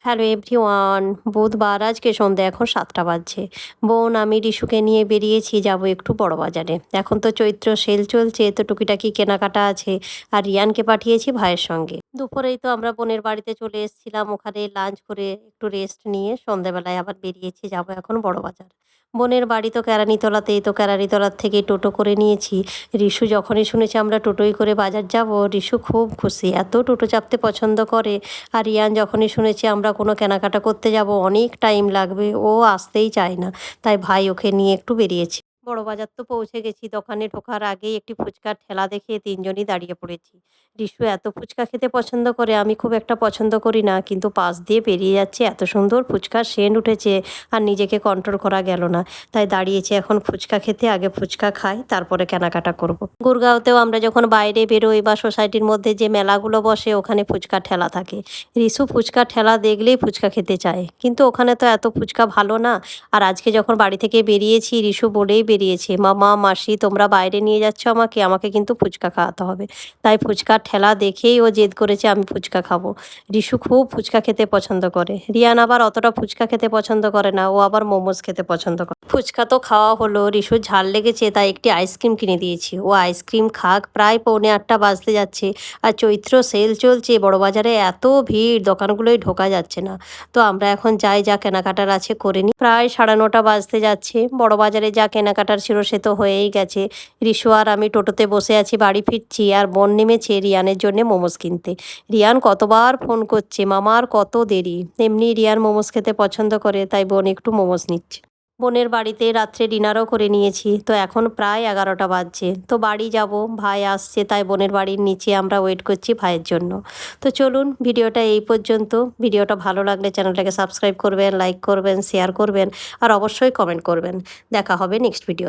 Hello everyone, বুধবার আজকে সন্ধ্যে এখন 7টা বাজছে। বোন আমি রিশুকে নিয়ে বেরিয়েছি, যাব একটু বড় বাজারে। এখন তো চৈত্র সেল চলছে, তো টুকিটাকি কেনাকাটা আছে। আর রিয়ানকে পাঠিয়েছি ভাইয়ের সঙ্গে। দুপুরেই তো আমরা বোনের বাড়িতে চলে এসেছিলাম, ওখানে লাঞ্চ করে একটু রেস্ট নিয়ে সন্ধ্যেবেলায় আবার বেরিয়েছি, যাব এখন বড় বাজার। বোনের বাড়ি তো কেরানীতলাতেই, তো কেরানীতলার থেকে টোটো করে নিয়েছি। রিশু যখনই শুনেছে আমরা টোটোই করে বাজার যাব, রিশু খুব খুশি, এত টোটো চাপতে পছন্দ করে। আর রিয়ান যখনই শুনেছে আমরা কোনো কেনাকাটা করতে যাব অনেক টাইম লাগবে, ও আসতেই চায় না। তাই ভাই ওকে নিয়ে একটু বেরিয়েছি। বড় বাজার তো পৌঁছে গেছি, দোকানে ঢোকার আগেই একটি ফুচকার ঠেলা দেখে তিনজনই দাঁড়িয়ে পড়েছি। রিশু এত ফুচকা খেতে পছন্দ করে, আমি খুব একটা পছন্দ করি না, কিন্তু পাশ দিয়ে পেরিয়ে যাচ্ছে, এত সুন্দর ফুচকার সেন্ট উঠেছে আর নিজেকে কন্ট্রোল করা গেল না। তাই দাঁড়িয়েছি এখন ফুচকা খেতে, আগে ফুচকা খাই তারপরে কেনাকাটা করব। গুরগাঁওতেও আমরা যখন বাইরে বেরোই বা সোসাইটির মধ্যে যে মেলাগুলো বসে, ওখানে ফুচকার ঠেলা থাকে। রিশু ফুচকার ঠেলা দেখলেই ফুচকা খেতে চায়, কিন্তু ওখানে তো এত ফুচকা ভালো না। আর আজকে যখন বাড়ি থেকে বেরিয়েছি, রিশু বলেই বেরিয়েছে, মামা মাসি তোমরা বাইরে নিয়ে যাচ্ছ আমাকে, আমাকে কিন্তু ফুচকা খাওয়াতে হবে। তাই ফুচকার ঠেলা দেখেই ও জেদ করেছে আমি ফুচকা খাবো। রিশু খুব ফুচকা খেতে পছন্দ করে। রিয়ান আবার অতটা ফুচকা খেতে পছন্দ করে না, ও আবার মোমোজ খেতে পছন্দ করে। ফুচকা তো খাওয়া হলো, রিশুর ঝাল লেগেছে তাই একটি আইসক্রিম কিনে দিয়েছি, ও আইসক্রিম খাক। প্রায় 7:45 বাজতে যাচ্ছে। আর চৈত্র সেল চলছে, বড়বাজারে এত ভিড়, দোকানগুলোয় ঢোকা যাচ্ছে না। তো আমরা এখন যাই, যা কেনাকাটার আছে করে নিই। প্রায় 9:30 বাজতে যাচ্ছে। বড়বাজারে যা কেনাকাটার ছিল সে তো হয়েই গেছে। রিশু আর আমি টোটোতে বসে আছি, বাড়ি ফিরছি। আর বোন নেমেছে রিয়ানের জন্য মোমোজ কিনতে। রিয়ান কতবার ফোন করছে, মামা আর কত দেরি। এমনি রিয়ান মোমোজ খেতে পছন্দ করে, তাই বোন একটু মোমোজ নিচ্ছে। বোনের বাড়িতে রাত্রে ডিনারও করে নিয়েছি, তো এখন প্রায় 11টা বাজছে। তো বাড়ি যাব, ভাই আসছে, তাই বোনের বাড়ির নিচে আমরা ওয়েট করছি ভাইয়ের জন্য। তো চলুন, ভিডিওটা এই পর্যন্ত। ভিডিওটা ভালো লাগলে চ্যানেলটাকে সাবস্ক্রাইব করবেন, লাইক করবেন, শেয়ার করবেন আর অবশ্যই কমেন্ট করবেন। দেখা হবে নেক্সট ভিডিও।